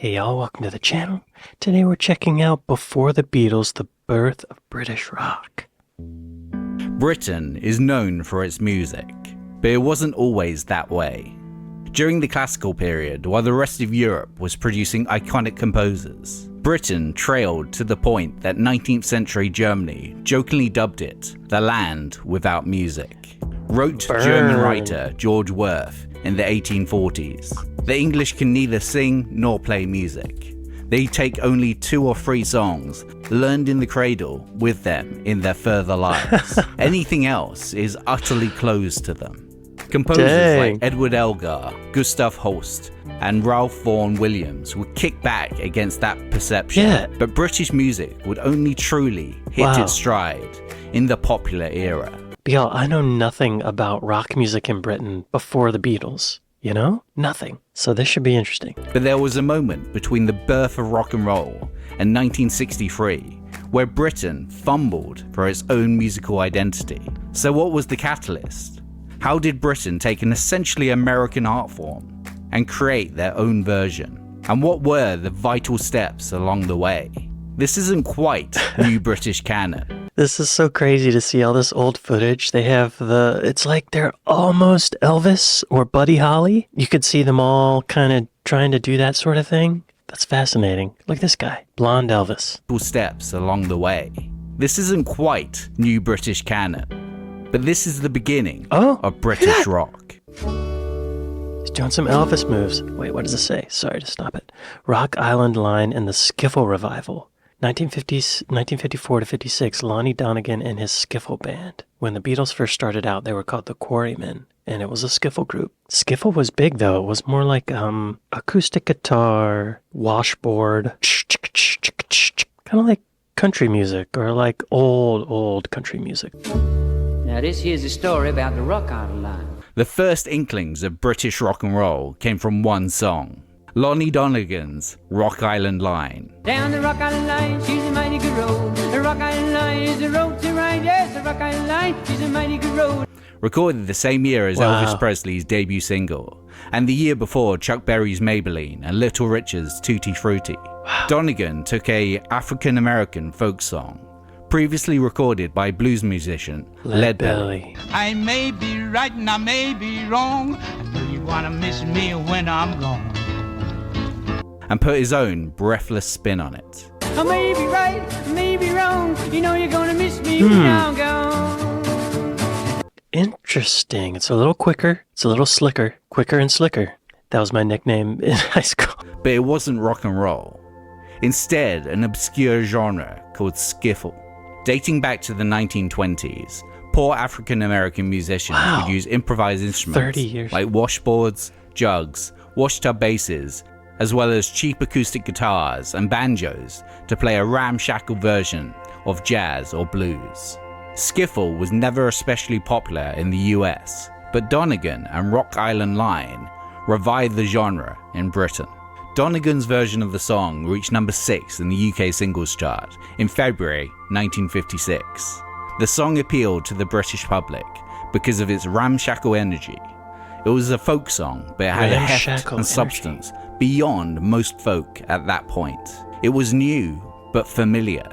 Hey y'all, welcome to the channel. Today we're checking out Before the Beatles, the birth of British rock. Britain is known for its music, but it wasn't always that way. During the classical period, while the rest of Europe was producing iconic composers, Britain trailed to the point that 19th century Germany jokingly dubbed it the land without music. Wrote German writer George Worth in the 1840s. The English can neither sing nor play music. They take only 2 or 3 songs learned in the cradle with them in their further lives. Anything else is utterly closed to them. Composers like Edward Elgar, Gustav Holst, and Ralph Vaughan Williams would kick back against that perception, but British music would only truly hit its stride in the popular era. Y'all, I know nothing about rock music in Britain before the Beatles. You know? Nothing. So this should be interesting. But there was a moment between the birth of rock and roll and 1963 where Britain fumbled for its own musical identity. So what was the catalyst? How did Britain take an essentially American art form and create their own version? And what were the vital steps along the way? This isn't quite new British canon. This is so crazy to see all this old footage. They have it's like they're almost Elvis or Buddy Holly. You could see them all kind of trying to do that sort of thing. That's fascinating. Look at this guy, blonde Elvis. Steps along the way. This isn't quite new British canon, but this is the beginning of British rock. He's doing some Elvis moves. Wait, what does it say? Sorry to stop it. Rock Island Line and the Skiffle Revival. 1954 to 56, Lonnie Donegan and his Skiffle Band. When the Beatles first started out, they were called the Quarrymen, and it was a skiffle group. Skiffle was big, though. It was more like acoustic guitar, washboard, kind of like country music, or like old country music. Now this here's a story about the Rock Island Line. The first inklings of British rock and roll came from one song. Lonnie Donegan's Rock Island Line. Down the Rock Island Line, she's a mighty good road. The Rock Island Line is the road to ride. Yes, the Rock Island Line, she's a mighty good road. Recorded the same year as Elvis Presley's debut single, and the year before Chuck Berry's Maybelline and Little Richard's Tutti Frutti. Donegan took a African-American folk song, previously recorded by blues musician Leadbelly. I may be right and I may be wrong. I know you're gonna miss me when I'm gone. And put his own breathless spin on it. I may be right, I may be wrong. You know you're gonna miss me when I'm gone. Interesting. It's a little quicker. It's a little slicker. Quicker and slicker. That was my nickname in high school. But it wasn't rock and roll. Instead, an obscure genre called skiffle. Dating back to the 1920s, poor African-American musicians would use improvised instruments 30 years. like washboards, jugs, washtub basses, as well as cheap acoustic guitars and banjos to play a ramshackle version of jazz or blues. Skiffle was never especially popular in the US, but Donegan and Rock Island Line revived the genre in Britain. Donegan's version of the song reached number 6 in the UK singles chart in February 1956. The song appealed to the British public because of its ramshackle energy. It was a folk song, but it had a heft and substance beyond most folk at that point. It was new, but familiar.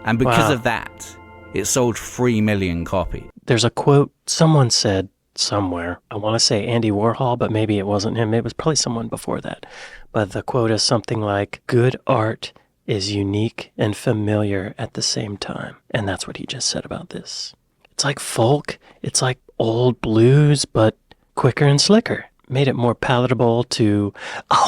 And because of that, it sold 3 million copies. There's a quote someone said somewhere. I want to say Andy Warhol, but maybe it wasn't him. It was probably someone before that. But the quote is something like, "Good art is unique and familiar at the same time." And that's what he just said about this. It's like folk. It's like old blues, but quicker and slicker. Made it more palatable to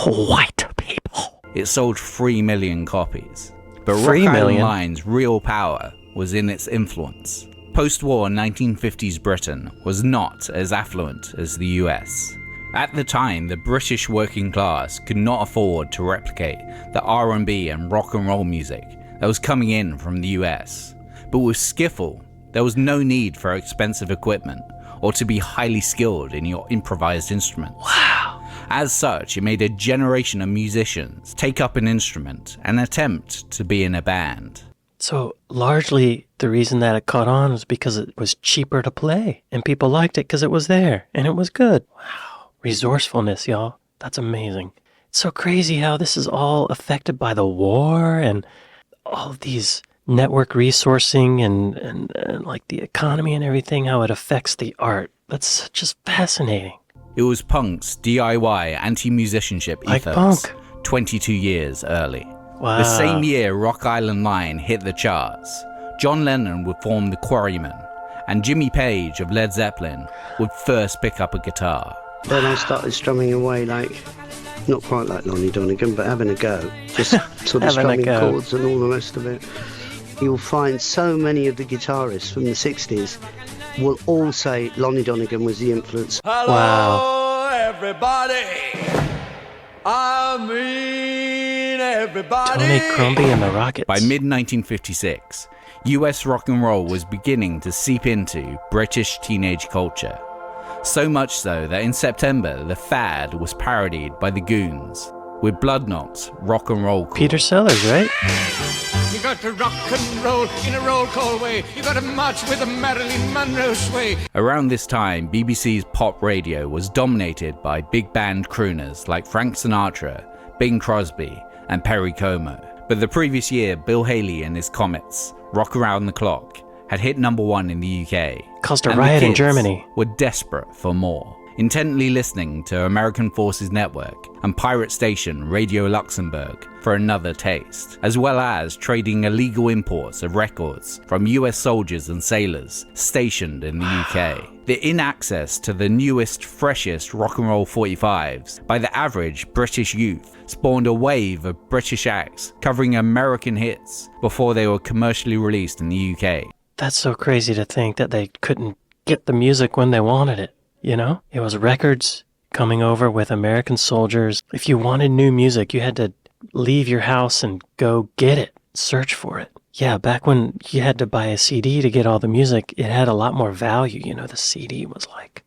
white people. It sold 3 million copies. But Rock Island Line's real power was in its influence. Post-war 1950s Britain was not as affluent as the US. At the time, the British working class could not afford to replicate the R&B and rock and roll music that was coming in from the US. But with skiffle, there was no need for expensive equipment or to be highly skilled in your improvised instruments. Wow. As such, it made a generation of musicians take up an instrument and attempt to be in a band. So largely the reason that it caught on was because it was cheaper to play and people liked it because it was there and it was good. Wow. Resourcefulness, y'all. That's amazing. So crazy how this is all affected by the war and all of these network resourcing and like the economy and everything, how it affects the art. That's just fascinating. It was punk's DIY anti-musicianship Like ethos punk. 22 years early. Wow. The same year Rock Island Line hit the charts, John Lennon would form the Quarrymen, and Jimmy Page of Led Zeppelin would first pick up a guitar. Then I started strumming away, like, not quite like Lonnie Donegan, but having a go. Just sort of strumming chords and all the rest of it. You'll find so many of the guitarists from the 60s will all say Lonnie Donegan was the influence. Wow. Everybody. I mean everybody. Tony Crombie and the Rockets. By mid-1956, US rock and roll was beginning to seep into British teenage culture. So much so that in September, the fad was parodied by the Goons, with Bloodknot's rock and roll cool. Peter Sellers, right? You got to rock and roll in a roll call way. You got to march with a Marilyn Monroe sway. Around this time, BBC's pop radio was dominated by big band crooners like Frank Sinatra, Bing Crosby, and Perry Como. But the previous year, Bill Haley and his Comets, Rock Around the Clock, had hit #1 in the UK. Caused a and the riot in kids Germany. Were desperate for more, intently listening to American Forces Network and pirate station Radio Luxembourg for another taste, as well as trading illegal imports of records from US soldiers and sailors stationed in the UK. The in-access to the newest, freshest rock and roll 45s by the average British youth spawned a wave of British acts covering American hits before they were commercially released in the UK. That's so crazy to think that they couldn't get the music when they wanted it, you know? It was records coming over with American soldiers. If you wanted new music, you had to leave your house and go get it, search for it. Yeah, back when you had to buy a CD to get all the music, it had a lot more value. You know, the CD was like,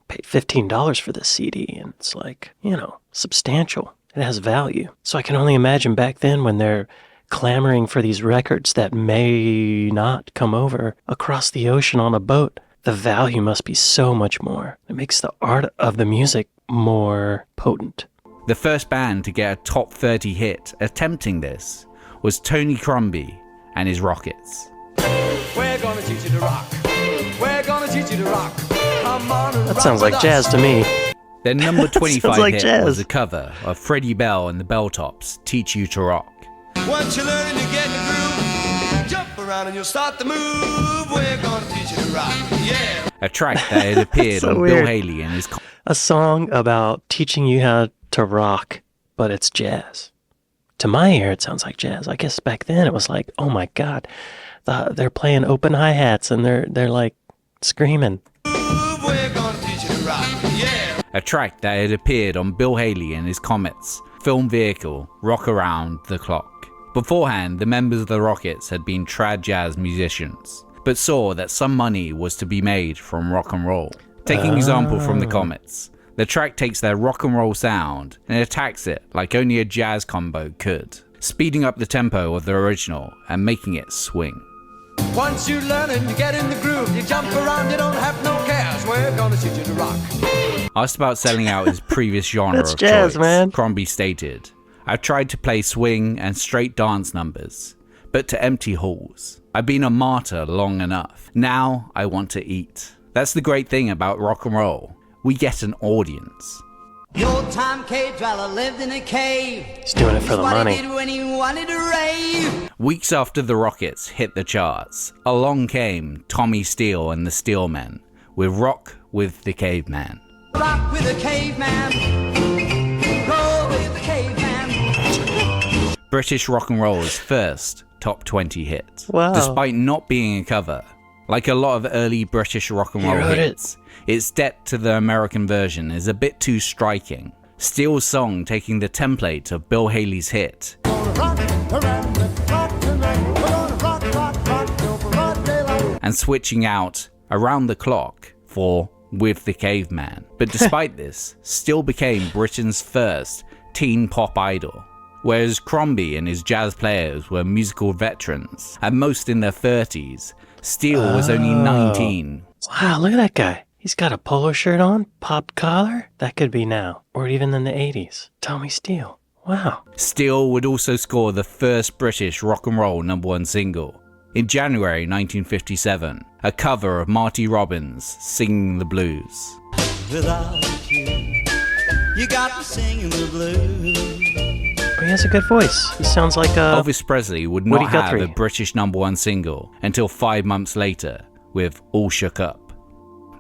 paid $15 for the CD, and it's like, you know, substantial. It has value. So I can only imagine back then when they're clamoring for these records that may not come over across the ocean on a boat, the value must be so much more. It makes the art of the music more potent. The first band to get a top 30 hit attempting this was Tony Crombie and his Rockets. We're gonna teach you to rock. We're gonna teach you to rock. Come on and That rock sounds like with jazz us. to me. Their number 25 like hit jazz. was a cover of Freddie Bell and the Belltops' Teach You to Rock. Once you learn and you get in the groove, jump around and you'll start to move. We're gonna teach you to rock. Yeah. A track that had appeared So on weird. Bill Haley and his A song about teaching you how to rock, but it's jazz. To my ear, it sounds like jazz. I guess back then it was like, oh my God, they're playing open hi-hats and they're like screaming. We're gonna teach you to rock. Yeah. A track that had appeared on Bill Haley and his Comets' film vehicle, Rock Around the Clock. Beforehand, the members of the Rockets had been trad jazz musicians, but saw that some money was to be made from rock and roll. Taking example from the Comets, the track takes their rock and roll sound and attacks it like only a jazz combo could, speeding up the tempo of the original and making it swing. Once you learn and you get in the groove, you jump around, you don't have no cares. We're gonna teach you to rock. Asked about selling out his previous genre That's of jazz, choice, man. Crombie stated, "I've tried to play swing and straight dance numbers, but to empty halls. I've been a martyr long enough. Now I want to eat." That's the great thing about rock and roll. We get an audience. The old time cave dweller lived in a cave. He's doing it for the What money. he did when he wanted to rave. Weeks after the Rockets hit the charts, along came Tommy Steele and the Steelmen with Rock with the Caveman. Rock with a caveman. Roll with the caveman. British rock and roll's first top 20 hit. Wow. Despite not being a cover, like a lot of early British rock and He roll wrote hits, its debt to the American version is a bit too striking. Steele's song taking the template of Bill Haley's hit and switching out Around the Clock for With the Caveman. But despite this, still became Britain's first teen pop idol. Whereas Crombie and his jazz players were musical veterans, and most in their 30s, Steele was only 19. Wow, look at that guy. He's got a polo shirt on, popped collar. That could be now, or even in the 80s. Tommy Steele. Wow. Steele would also score the first British rock and roll #1 single. In January 1957, a cover of Marty Robbins singing the blues. Without you got me singing the blues. Oh, he has a good voice. He sounds like Elvis Presley would not Woody have Guthrie. a British #1 single until 5 months later with All Shook Up.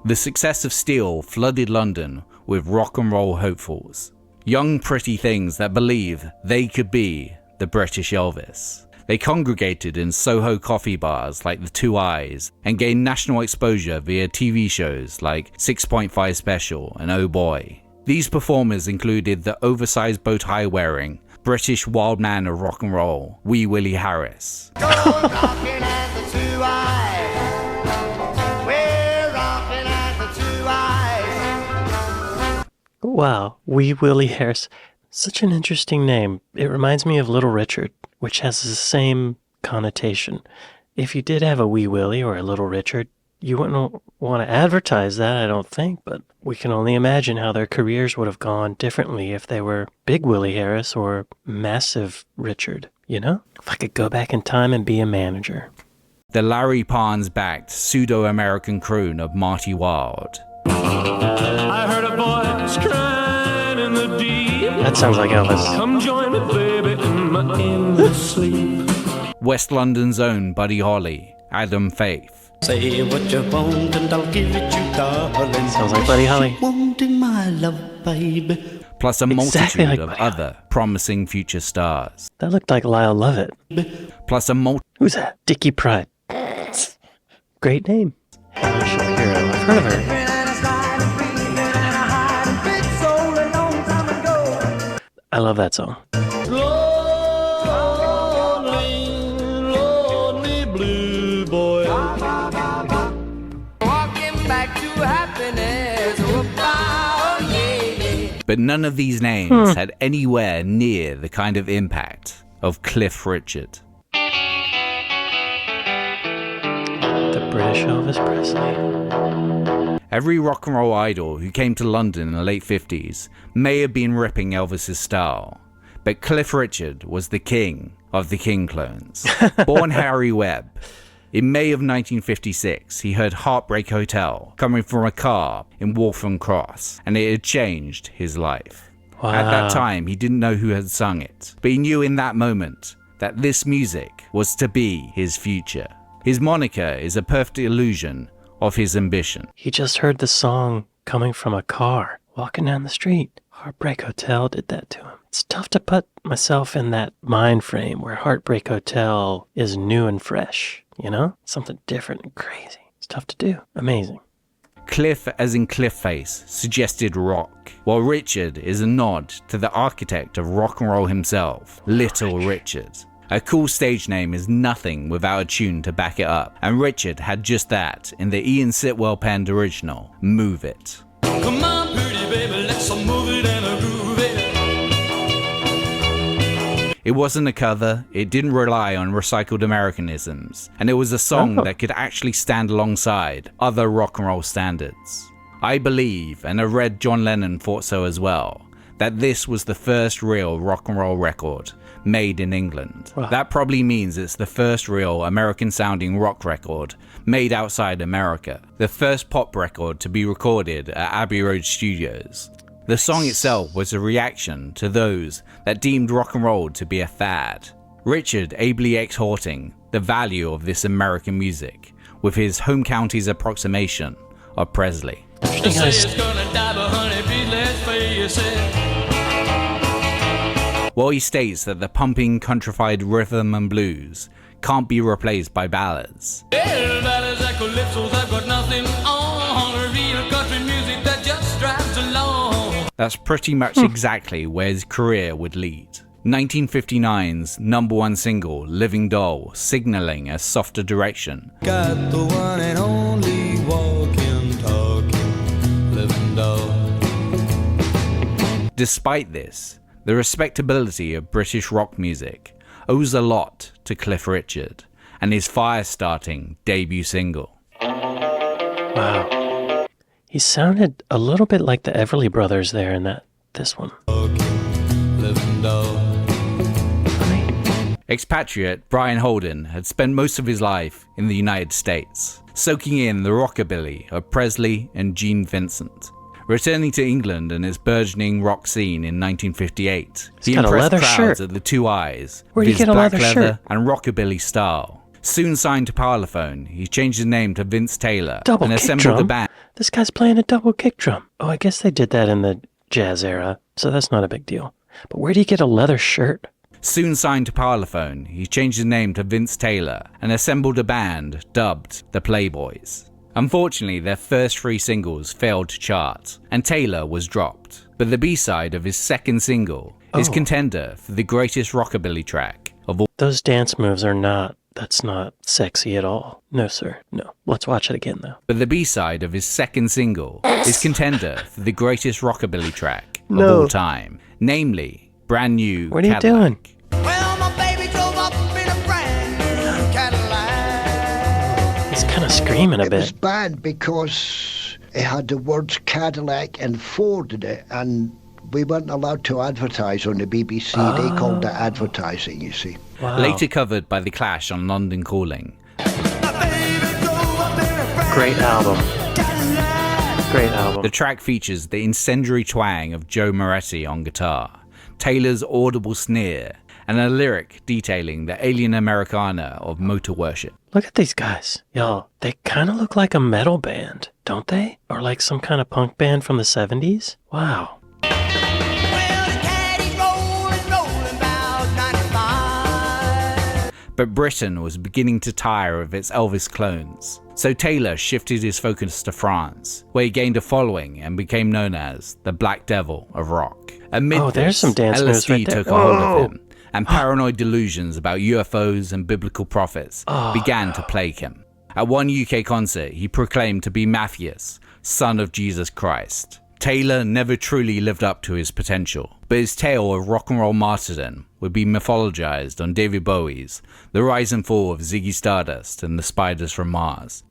The success of Steele flooded London with rock and roll hopefuls. Young pretty things that believe they could be the British Elvis. They congregated in Soho coffee bars like the Two Eyes and gained national exposure via TV shows like 6.5 Special and Oh Boy. These performers included the oversized bow tie wearing British wild man of rock and roll, Wee Willie Harris. Go rockin' at the Two Eyes. We're rockin' at the Two Eyes. Wow, Wee Willie Harris. Such an interesting name. It reminds me of Little Richard, which has the same connotation. If you did have a Wee Willie or a Little Richard, you wouldn't want to advertise that, I don't think, but we can only imagine how their careers would have gone differently if they were Big Willie Harris or Massive Richard, you know? If I could go back in time and be a manager. The Larry Parnes-backed pseudo-American croon of Marty Wilde. I heard a voice crying in the deep. That sounds like Elvis. Come join me, baby, in my endless sleep. West London's own Buddy Holly, Adam Faith. Say what you want and I'll give it you, darling. Sounds like Buddy Holly. Wanting my love, baby. Plus a Exactly multitude like of Buddy other promising future stars. That looked like Lyle Lovett. Plus a Who's that? Dickie Pride. Great name. Helen Shapiro. I've heard of her. I love that song. Lonely blue boy. Walking back to happiness. Oh, yeah. But none of these names had anywhere near the kind of impact of Cliff Richard. The British Elvis Presley. Every rock and roll idol who came to London in the late 50s may have been ripping Elvis's style, but Cliff Richard was the king of the King clones. Born Harry Webb, in May of 1956, he heard Heartbreak Hotel coming from a car in Waltham Cross, and it had changed his life. Wow. At that time, he didn't know who had sung it, but he knew in that moment that this music was to be his future. His moniker is a perfect illusion of his ambition. He just heard the song coming from a car, walking down the street. Heartbreak Hotel did that to him. It's tough to put myself in that mind frame where Heartbreak Hotel is new and fresh, you know? Something different and crazy. It's tough to do. Amazing. Cliff, as in Cliff Face, suggested rock, while Richard is a nod to the architect of rock and roll himself, Little Richard. A cool stage name is nothing without a tune to back it up, and Richard had just that in the Ian Sitwell penned original, Move It. Come on, pretty baby, let's move it and groove it. It wasn't a cover, it didn't rely on recycled Americanisms, and it was a song that could actually stand alongside other rock and roll standards. I believe, and I read John Lennon thought so as well, that this was the first real rock and roll record made in England. Wow. That probably means it's the first real American-sounding rock record made outside America, the first pop record to be recorded at Abbey Road Studios. The song itself was a reaction to those that deemed rock and roll to be a fad. Richard ably exhorting the value of this American music with his home county's approximation of Presley. They say it's gonna die, but honey, please let's face it. While he states that the pumping countrified rhythm and blues can't be replaced by ballads. Ballads and calypsos have got nothing on. Real country music that just drives along. That's pretty much exactly where his career would lead. 1959's #1 single, Living Doll, signaling a softer direction. Got the one and only walking, talking, living doll. Despite this, the respectability of British rock music owes a lot to Cliff Richard and his fire-starting debut single. Wow. He sounded a little bit like the Everly Brothers there in this one. Expatriate Brian Holden had spent most of his life in the United States, soaking in the rockabilly of Presley and Gene Vincent. Returning to England and its burgeoning rock scene in 1958, he impressed crowds at the Two Eyes with his black leather and rockabilly style. Soon signed to Parlophone, he changed his name to Vince Taylor and assembled a band. This guy's playing a double kick drum. Oh, I guess they did that in the jazz era, so that's not a big deal. But where did he get a leather shirt? Soon signed to Parlophone, he changed his name to Vince Taylor and assembled a band dubbed the Playboys. Unfortunately, their first 3 singles failed to chart, and Taylor was dropped. But the B-side of his second single is contender for the greatest rockabilly track of all. Those dance moves that's not sexy at all. No, sir. No. Let's watch it again, though. But the B-side of his second single is contender for the greatest rockabilly track of all time, namely Brand New Cadillac. What are you doing? Well, my baby drove up in a brand new Cadillac. He's kind of screaming a bit. It was bad because it had the words Cadillac and Ford in it, and we weren't allowed to advertise on the BBC. They called it advertising, you see. Wow. Later covered by The Clash on London Calling. Great album. Great album. The track features the incendiary twang of Joe Moretti on guitar, Taylor's audible sneer, and a lyric detailing the alien Americana of motor worship. Look at these guys. Y'all, they kind of look like a metal band, don't they? Or like some kind of punk band from the 70s? Wow. But Britain was beginning to tire of its Elvis clones, so Taylor shifted his focus to France, where he gained a following and became known as the Black Devil of rock. Amid there's some dance moves LSD right there. took a hold of him, and paranoid delusions about UFOs and biblical prophets began to plague him. At one UK concert, he proclaimed to be Matthias, son of Jesus Christ. Taylor never truly lived up to his potential, but his tale of rock and roll martyrdom would be mythologized on David Bowie's The Rise and Fall of Ziggy Stardust and the Spiders from Mars.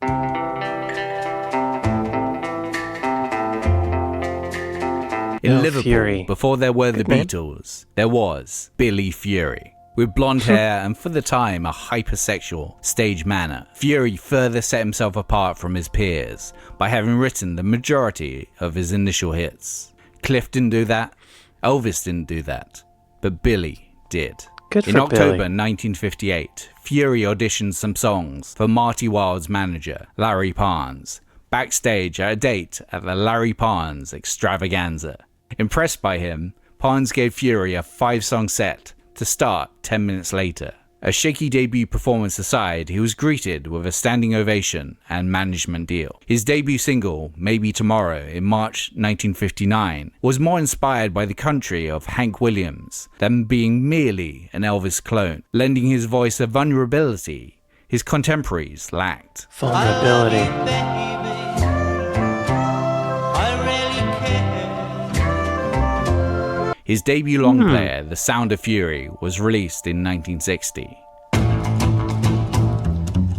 In Liverpool, Fury. before there were the Beatles, there was Billy Fury. With blonde hair and for the time a hypersexual stage manner, Fury further set himself apart from his peers by having written the majority of his initial hits. Cliff didn't do that, Elvis didn't do that, but Billy did. Good In for October Billy. 1958, Fury auditioned some songs for Marty Wilde's manager, Larry Parnes, backstage at a date at the Larry Parnes Extravaganza. Impressed by him, Parnes gave Fury a 5-song set to start 10 minutes later. A shaky debut performance aside, he was greeted with a standing ovation and management deal. His debut single, Maybe Tomorrow, in March 1959, was more inspired by the country of Hank Williams than being merely an Elvis clone, lending his voice a vulnerability his contemporaries lacked. Vulnerability. His debut long player, The Sound of Fury, was released in 1960.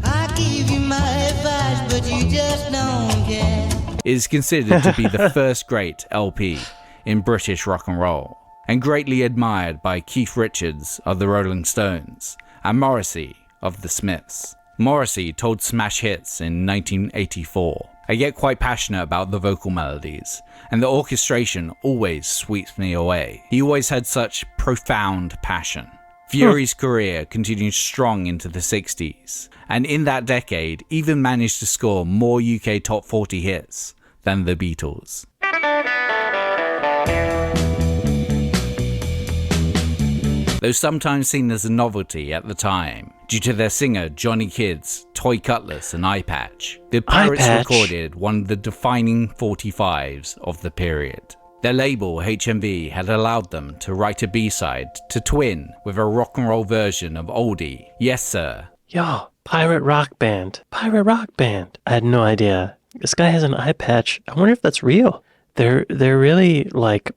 I give you my advice, but you just don't care. It is considered to be the first great LP in British rock and roll, and greatly admired by Keith Richards of the Rolling Stones and Morrissey of the Smiths. Morrissey told Smash Hits in 1984, "I get quite passionate about the vocal melodies, and the orchestration always sweeps me away. He always had such profound passion." Fury's career continued strong into the 60s, and in that decade even managed to score more UK top 40 hits than the Beatles. Though sometimes seen as a novelty at the time, due to their singer Johnny Kidd's Toy Cutlass and Eye Patch, the Pirates recorded one of the defining 45s of the period. Their label, HMV, had allowed them to write a B-side to twin with a rock and roll version of oldie, Yes Sir. Yo, pirate rock band. Pirate rock band. I had no idea. This guy has an eye patch. I wonder if that's real. They're really like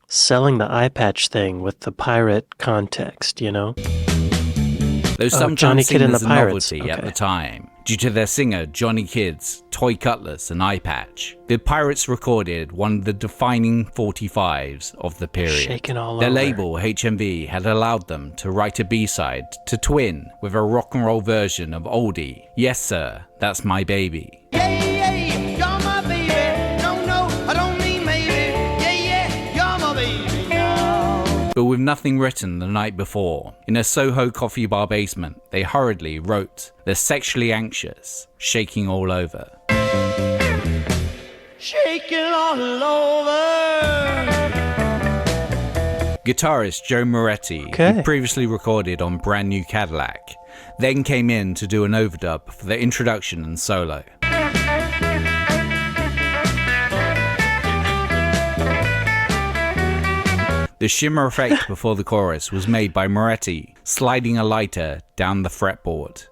selling the eye patch thing with the pirate context, you know? Though Johnny sometimes Kidd seen and as the a Pirates. novelty at the time, due to their singer Johnny Kidd's toy cutlass and eye patch. The Pirates recorded one of the defining 45s of the period. Shaking all Their over. label, HMV, had allowed them to write a B-side to twin with a rock and roll version of oldie, Yes Sir, That's My Baby. Yeah, yeah, you're my baby. No, no, I don't mean maybe. Yeah, yeah, you're my baby now. But with nothing written the night before, in a Soho coffee bar basement, they hurriedly wrote "They're Sexually Anxious, Shaking All Over." Shaking all over. Guitarist Joe Moretti, who previously recorded on Brand New Cadillac, then came in to do an overdub for the introduction and solo. The shimmer effect before the chorus was made by Moretti sliding a lighter down the fretboard.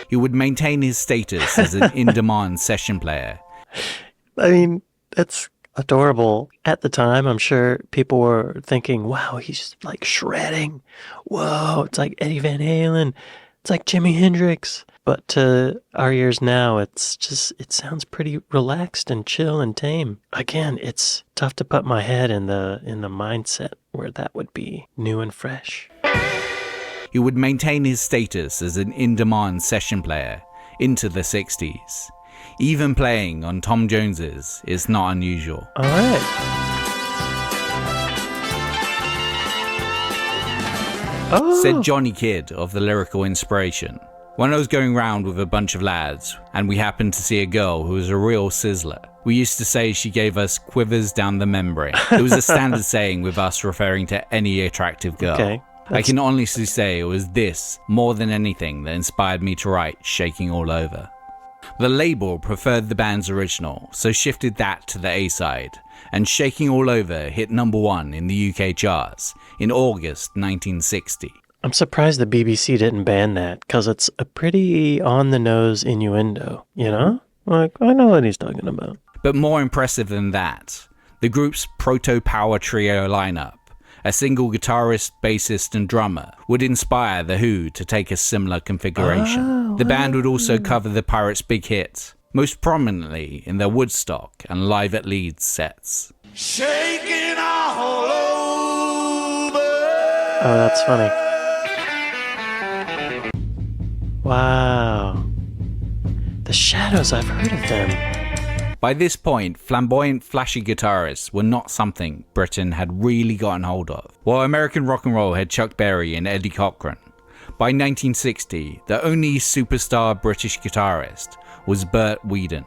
He would maintain his status as an in-demand session player. I mean, that's adorable. At the time, I'm sure people were thinking, wow, he's like shredding. Whoa, it's like Eddie Van Halen. It's like Jimi Hendrix. But to our ears now, it sounds pretty relaxed and chill and tame. Again, it's tough to put my head in the mindset where that would be new and fresh. He would maintain his status as an in-demand session player into the 60s. Even playing on Tom Jones's is not unusual. All right. Oh. Said Johnny Kidd of the lyrical inspiration. When I was going round with a bunch of lads and we happened to see a girl who was a real sizzler, we used to say she gave us quivers down the membrane. It was a standard saying with us referring to any attractive girl. Okay. I can honestly say it was this, more than anything, that inspired me to write Shaking All Over. The label preferred the band's original, so shifted that to the A-side, and Shaking All Over hit #1 in the UK charts in August 1960. I'm surprised the BBC didn't ban that, because it's a pretty on-the-nose innuendo, you know? Like, I know what he's talking about. But more impressive than that, the group's proto-power trio lineup, a single guitarist, bassist and drummer, would inspire The Who to take a similar configuration. The band would also cover the Pirates' big hit, most prominently in their Woodstock and Live at Leeds sets. Shaking all over. Oh, that's funny. Wow. The Shadows, I've heard of them. By this point, flamboyant, flashy guitarists were not something Britain had really gotten hold of. While American rock and roll had Chuck Berry and Eddie Cochran, by 1960, the only superstar British guitarist was Bert Weedon.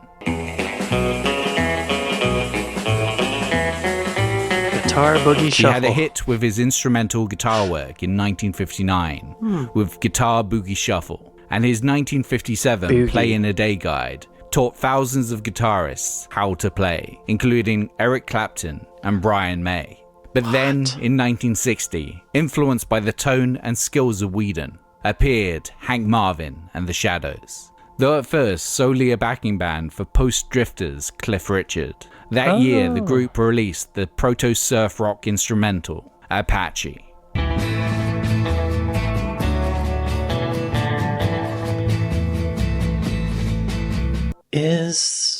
Guitar Boogie He Shuffle. had a hit with his instrumental guitar work in 1959 with Guitar Boogie Shuffle, and his 1957 Boogie. Play in a Day guide taught thousands of guitarists how to play, including Eric Clapton and Brian May. But then, in 1960, influenced by the tone and skills of Whedon, appeared Hank Marvin and the Shadows. Though at first solely a backing band for post-drifters Cliff Richard, that year the group released the proto-surf rock instrumental, Apache. Is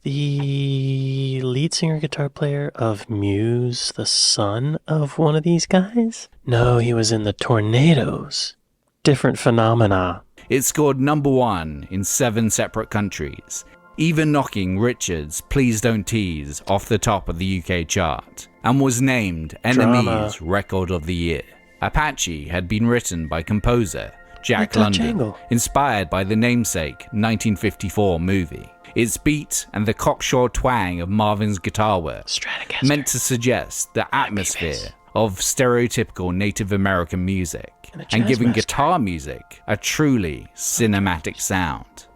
the lead singer guitar player of Muse the son of one of these guys? No, he was in the Tornadoes. Different phenomena. It scored #1 in 7 separate countries, even knocking Richard's Please Don't Tease off the top of the UK chart, and was named NME's Record of the Year. Apache had been written by composer Jack London, inspired by the namesake 1954 movie. Its beat and the cocksure twang of Marvin's guitar work meant to suggest the atmosphere of stereotypical Native American music, and giving guitar music a truly cinematic sound.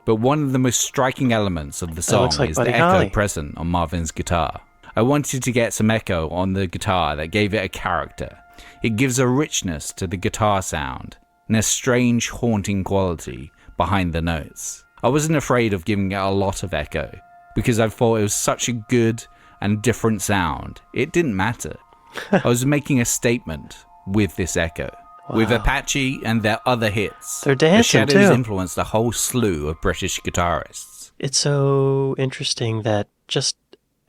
But one of the most striking elements of the song is the echo present on Marvin's guitar. I wanted to get some echo on the guitar that gave it a character. It gives a richness to the guitar sound and a strange, haunting quality behind the notes. I wasn't afraid of giving it a lot of echo, because I thought it was such a good and different sound. It didn't matter. I was making a statement with this Echo. Wow. With Apache and their other hits, they're dancing the Shadows too. Influenced a whole slew of British guitarists. It's so interesting that just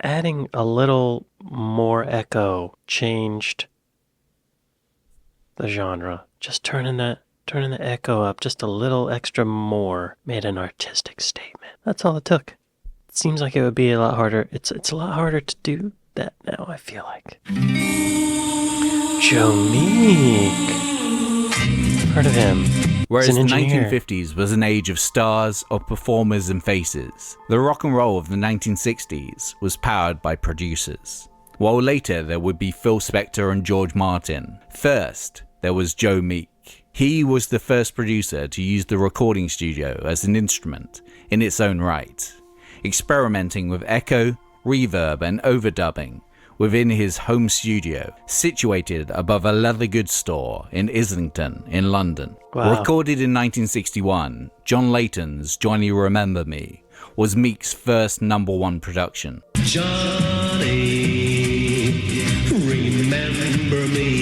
adding a little more Echo changed the genre. Just turning the Echo up just a little extra more made an artistic statement. That's all it took. It seems like it would be a lot harder. It's a lot harder to do that now, I feel like. Joe Meek. Heard of him. Whereas the 1950s was an age of stars, of performers and faces, the rock and roll of the 1960s was powered by producers. While later there would be Phil Spector and George Martin, first there was Joe Meek. He was the first producer to use the recording studio as an instrument in its own right, experimenting with echo, reverb and overdubbing within his home studio, situated above a leather goods store in Islington in London. Wow. Recorded in 1961, John Layton's Johnny Remember Me was Meek's first #1 production. Johnny, remember me.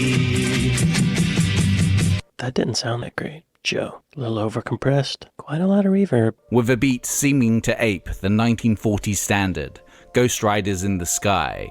That didn't sound that great, Joe. A little overcompressed. Quite a lot of reverb. With a beat seeming to ape the 1940s standard, Ghost Riders in the Sky.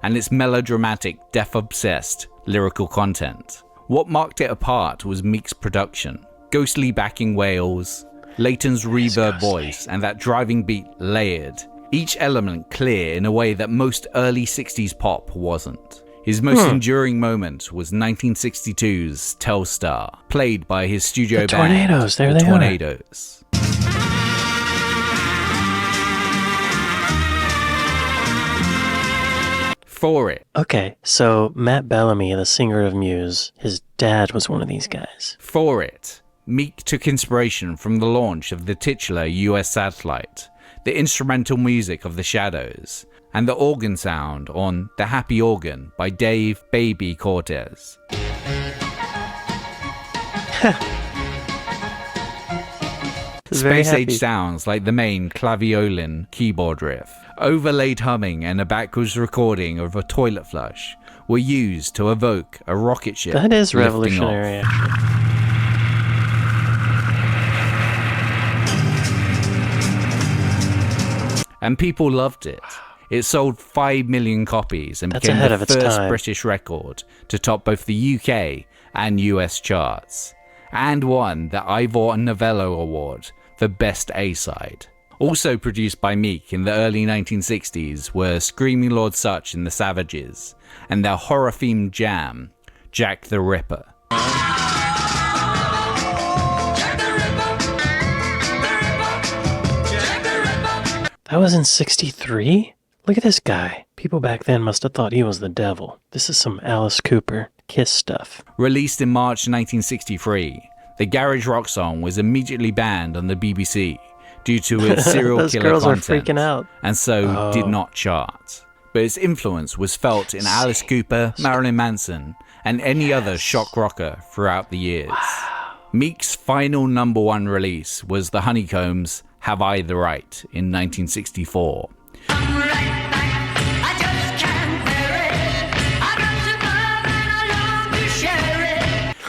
And its melodramatic, death-obsessed lyrical content. What marked it apart was Meek's production. Ghostly backing wails, Layton's reverb voice, and that driving beat layered. Each element clear in a way that most early 60s pop wasn't. His most enduring moment was 1962's Telstar, played by his studio the band, Tornadoes. There the they Tornadoes. For it. Okay, so Matt Bellamy, the singer of Muse, his dad was one of these guys. For it, Meek took inspiration from the launch of the titular US satellite, the instrumental music of the Shadows, and the organ sound on The Happy Organ by Dave Baby Cortez. Space-age sounds like the main claviolin keyboard riff, overlaid humming and a backwards recording of a toilet flush were used to evoke a rocket ship. That is revolutionary, actually. And people loved it. It sold 5 million copies and became the first British record to top both the UK and US charts, and won the Ivor Novello Award for Best A-Side. Also produced by Meek in the early 1960s were Screaming Lord Sutch and the Savages, and their horror-themed jam, Jack the Ripper. That was in 63? Look at this guy. People back then must have thought he was the devil. This is some Alice Cooper, Kiss stuff. Released in March 1963, the garage rock song was immediately banned on the BBC due to its serial Those killer girls content, are freaking out. and so did not chart. But its influence was felt in Alice Cooper, Marilyn Manson, and any other shock rocker throughout the years. Wow. Meek's final #1 release was the Honeycombs' Have I the Right in 1964.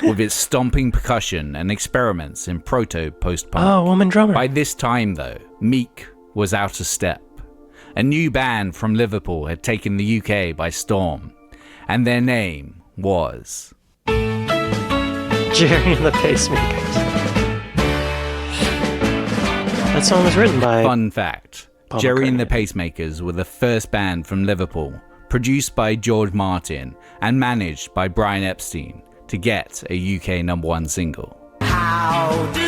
With its stomping percussion and experiments in proto-post-punk. Oh, woman drummer. By this time, though, Meek was out of step. A new band from Liverpool had taken the UK by storm, and their name was... Jerry and the Pacemakers. That song was written by... Fun fact, Jerry and the Pacemakers were the first band from Liverpool, produced by George Martin and managed by Brian Epstein, to get a UK #1 single. How do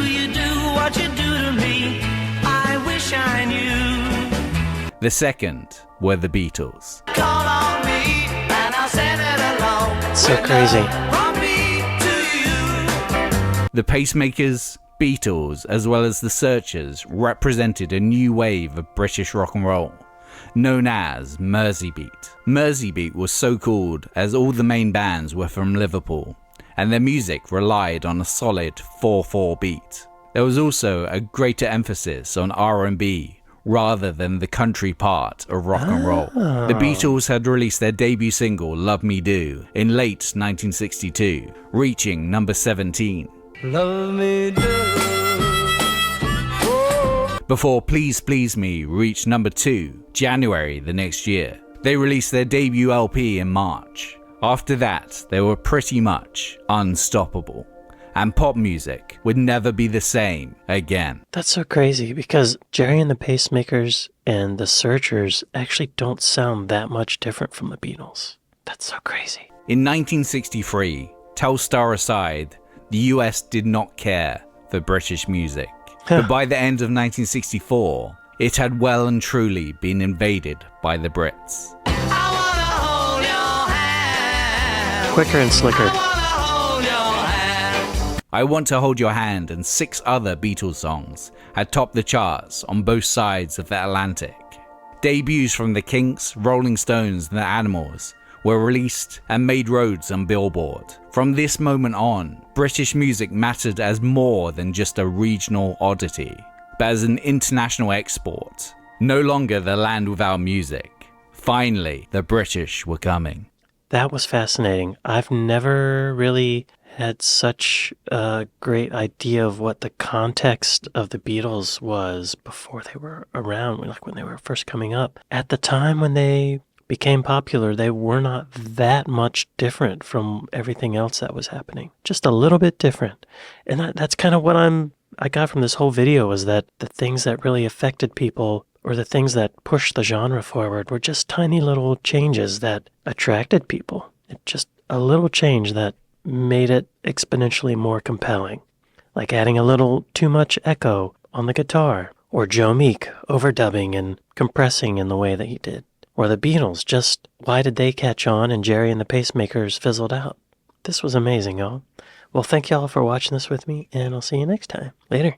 you do what you do to me? I wish I knew. The second were the Beatles. Call on me and I'll send it along. It's so crazy. From me to you. The Pacemakers, Beatles, as well as the Searchers represented a new wave of British rock and roll, known as Merseybeat. Merseybeat was so called as all the main bands were from Liverpool, and their music relied on a solid 4/4 beat. There was also a greater emphasis on R&B rather than the country part of rock and roll. The Beatles had released their debut single Love Me Do in late 1962, reaching number 17. Love me do. Before Please Please Me reached number 2, January the next year. They released their debut LP in March. After that, they were pretty much unstoppable, and pop music would never be the same again. That's so crazy because Jerry and the Pacemakers and the Searchers actually don't sound that much different from the Beatles. That's so crazy. In 1963, Telstar aside, the US did not care for British music. But by the end of 1964, it had well and truly been invaded by the Brits. Quicker and slicker. I Want to Hold Your Hand and 6 other Beatles songs had topped the charts on both sides of the Atlantic. Debuts from the Kinks, Rolling Stones and the Animals were released and made roads on Billboard. From this moment on, British music mattered as more than just a regional oddity, but as an international export. No longer the land without music. Finally, the British were coming. That was fascinating. I've never really had such a great idea of what the context of the Beatles was before they were around, like when they were first coming up. At the time when they became popular, they were not that much different from everything else that was happening. Just a little bit different. And that's kind of what I got from this whole video, was that the things that really affected people, or the things that pushed the genre forward, were just tiny little changes that attracted people. Just a little change that made it exponentially more compelling. Like adding a little too much echo on the guitar, or Joe Meek overdubbing and compressing in the way that he did. Or the Beatles, just why did they catch on and Jerry and the Pacemakers fizzled out? This was amazing, y'all. Well, thank y'all for watching this with me, and I'll see you next time. Later.